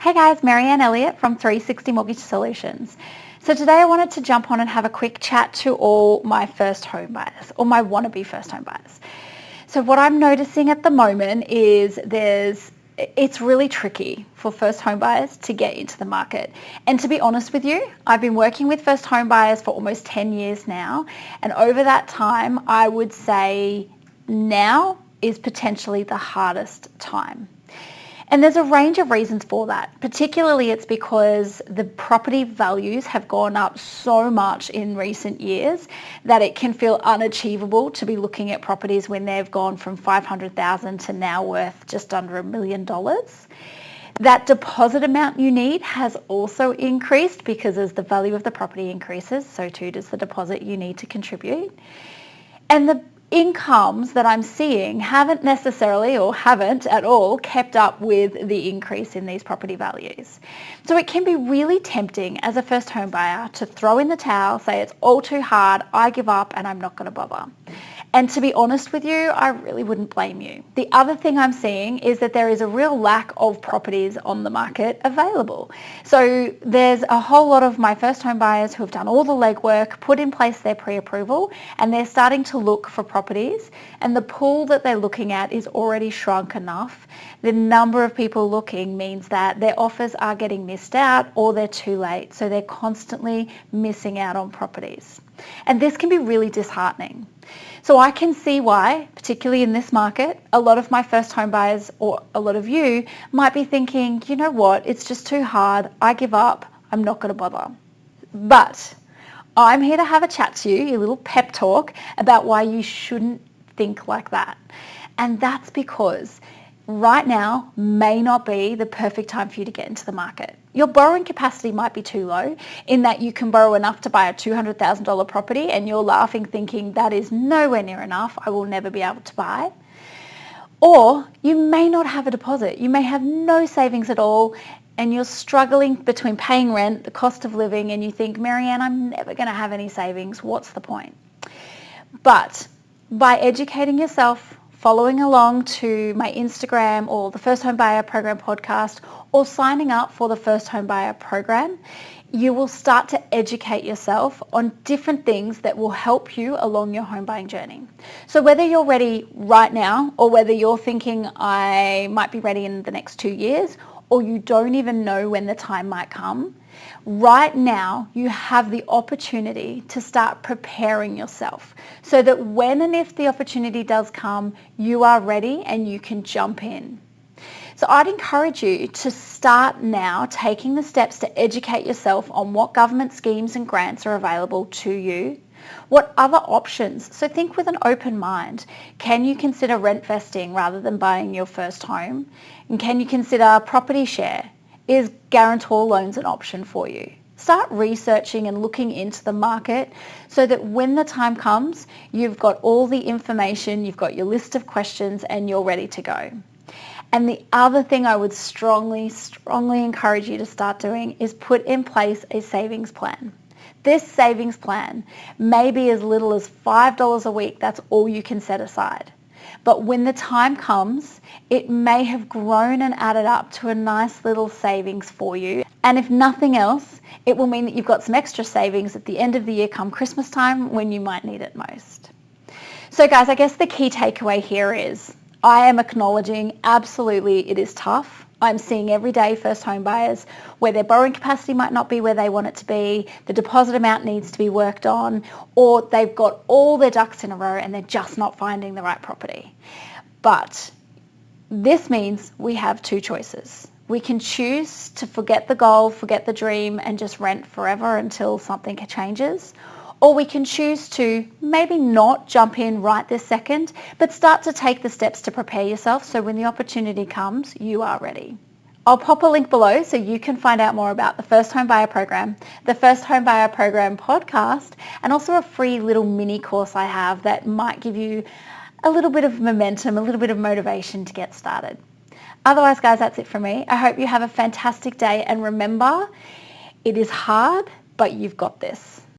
Hey guys, Maryanne Elliott from 360 Mortgage Solutions. So today I wanted to jump on and have a quick chat to all my first home buyers or my wannabe first home buyers. So what I'm noticing at the moment is it's really tricky for first home buyers to get into the market. And to be honest with you, I've been working with first home buyers for almost 10 years now. And over that time, I would say now is potentially the hardest time. And there's a range of reasons for that. Particularly it's because the property values have gone up so much in recent years that it can feel unachievable to be looking at properties when they've gone from $500,000 to now worth just under $1 million. That deposit amount you need has also increased because as the value of the property increases, so too does the deposit you need to contribute. And the incomes that I'm seeing haven't at all kept up with the increase in these property values. So it can be really tempting as a first home buyer to throw in the towel, say it's all too hard, I give up and I'm not going to bother. And to be honest with you, I really wouldn't blame you. The other thing I'm seeing is that there is a real lack of properties on the market available. So there's a whole lot of my first home buyers who have done all the legwork, put in place their pre-approval, and they're starting to look for properties. And the pool that they're looking at is already shrunk enough. The number of people looking means that their offers are getting missed out or they're too late. So they're constantly missing out on properties. And this can be really disheartening. So I can see why, particularly in this market, a lot of my first home buyers or a lot of you might be thinking, you know what, it's just too hard, I give up, I'm not going to bother. But I'm here to have a chat to you, a little pep talk about why you shouldn't think like that. And that's because right now may not be the perfect time for you to get into the market. Your borrowing capacity might be too low in that you can borrow enough to buy a $200,000 property and you're laughing thinking that is nowhere near enough, I will never be able to buy. Or you may not have a deposit. You may have no savings at all and you're struggling between paying rent, the cost of living, and you think, Maryanne, I'm never going to have any savings. What's the point? But by educating yourself, following along to my Instagram or the First Home Buyer Program podcast or signing up for the First Home Buyer Program, you will start to educate yourself on different things that will help you along your home buying journey. So whether you're ready right now or whether you're thinking I might be ready in the next 2 years or you don't even know when the time might come, right now you have the opportunity to start preparing yourself so that when and if the opportunity does come, you are ready and you can jump in. So I'd encourage you to start now taking the steps to educate yourself on what government schemes and grants are available to you. What other options? So think with an open mind. Can you consider rentvesting rather than buying your first home? And can you consider property share? Is guarantor loans an option for you? Start researching and looking into the market so that when the time comes, you've got all the information, you've got your list of questions and you're ready to go. And the other thing I would strongly encourage you to start doing is put in place a savings plan. This savings plan may be as little as $5 a week. That's all you can set aside. But when the time comes, it may have grown and added up to a nice little savings for you. And if nothing else, it will mean that you've got some extra savings at the end of the year come Christmas time when you might need it most. So guys, I guess the key takeaway here is I am acknowledging absolutely it is tough. I'm seeing every day first home buyers where their borrowing capacity might not be where they want it to be, the deposit amount needs to be worked on, or they've got all their ducks in a row and they're just not finding the right property. But this means we have two choices. We can choose to forget the goal, forget the dream, and just rent forever until something changes. Or we can choose to maybe not jump in right this second, but start to take the steps to prepare yourself so when the opportunity comes, you are ready. I'll pop a link below so you can find out more about the First Home Buyer Program, the First Home Buyer Program podcast, and also a free little mini course I have that might give you a little bit of momentum, a little bit of motivation to get started. Otherwise, guys, that's it from me. I hope you have a fantastic day, and remember, it is hard, but you've got this.